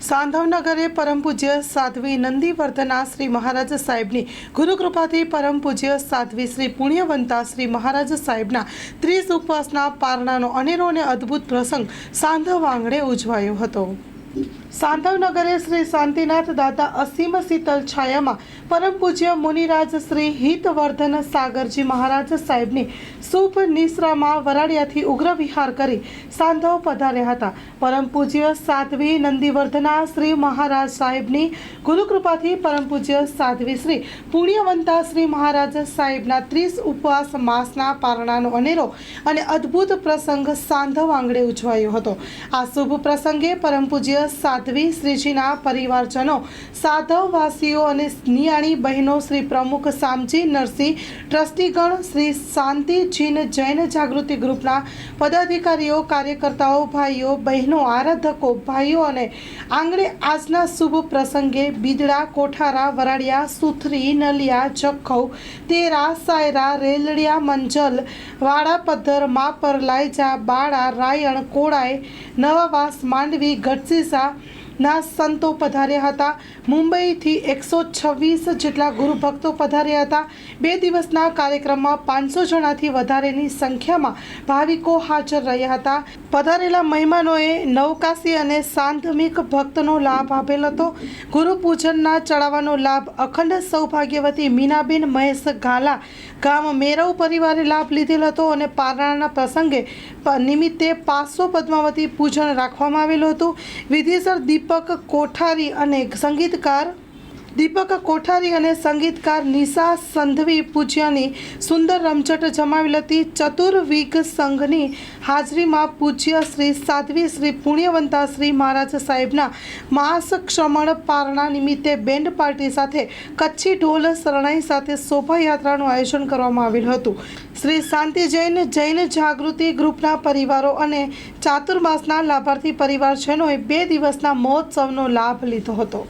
સાંધવનગરે પરમ પૂજ્ય સાધ્વી નંદીવર્ધના શ્રી મહારાજ સાહેબની ગુરુકૃપાથી પરમ પૂજ્ય સાધ્વી શ્રી પુણ્યવંતા શ્રી મહારાજ સાહેબના 30 ઉપવાસના પારણાનો અનેરો અને અદ્ભુત પ્રસંગ સાંધવ આંગણે ઉજવાયો હતો। સાંધવનગરે શ્રી શાંતિનાથ દાદા અસીમ શીતલ છાયામાં પરમ પૂજ્ય મુનિરાજ શ્રી હિતવર્ધન સાગરજી મહારાજ સાહેબની શુભ નિશ્રામાં વરાડિયાથી ઉગ્ર વિહાર કરી સાંધવ પધાર્યા હતા। પરમ પૂજ્ય સાધ્વી નંદીવર્ધના શ્રી મહારાજ સાહેબની ગુરુકૃપાથી પરમ પૂજ્ય સાધ્વી શ્રી પુણ્યવંતા શ્રી મહારાજ સાહેબના 30 ઉપવાસ માસના પારણાનો અનેરો અને અદ્ભુત પ્રસંગ સાંધવ આંગણે ઉજવાયો હતો। આ શુભ પ્રસંગે પરમ પૂજ્ય સાધ્વી શ્રીજીના પરિવારજનો, સાધવવાસીઓ અને નિયાણી બહેનો, શ્રી પ્રમુખ શામજી નરસિંહ ટ્રસ્ટીગણ, શ્રી શાંતિ જીન જૈન જાગૃતિ ગ્રુપના પદાધિકારીઓ, કાર્યકર્તાઓ, ભાઈઓ બહેનો, આરાધકો ભાઈઓ અને આંગણે આજના શુભ પ્રસંગે બીદડા, કોઠારા, વરાડિયા, સુથરી, નલિયા, જખૌ, તેરા, સાયરા, રેલડિયા, મંજલ, વાડાપદ્ધર, માપર, લાયજા, બાળા, રાયણ, કોડાય, નવાવાસ, માંડવી, ગઢસીસા ના સંતો પધાર્યા હતા। મુંબઈથી 126 જેટલા ગુરુભક્તો પધાર્યા હતા। 2 દિવસના કાર્યક્રમમાં 500 જણાથી વધારેની સંખ્યામાં ભાવિકો હાજર રહ્યા હતા। પધારેલા મહેમાનોએ નવકાશી અને સાંધમિક ભક્તનો લાભ આપેલ હતો। ગુરુ પૂજનના ચડાવવાનો લાભ અખંડ સૌભાગ્યવતી મીનાબેન મહેશ ગાલા ગામ મેરવ પરિવારે લાભ લીધેલ હતો અને પારણાના પ્રસંગે નિમિત્તે 500 પદ્માવતી પૂજન રાખવામાં આવેલું હતું। વિધિસર દીપક કોઠારી અને સંગીતકાર નિશા સંધવી પૂજ્યની સુંદર રમઝટ જમાવેલ હતી। ચતુર્વિગ સંઘની હાજરીમાં પૂજ્ય શ્રી સાધ્વી શ્રી પુણ્યવંતા શ્રી મહારાજ સાહેબના માસ ક્ષમણ પારણા નિમિત્તે બેન્ડ પાર્ટી સાથે કચ્છી ઢોલ શરણાઈ સાથે શોભાયાત્રાનું આયોજન કરવામાં આવેલું હતું। શ્રી શાંતિ જૈન જાગૃતિ ગ્રુપના પરિવારો અને ચાતુર્માસના લાભાર્થી પરિવારજનોએ 2 દિવસના મહોત્સવનો લાભ લીધો હતો।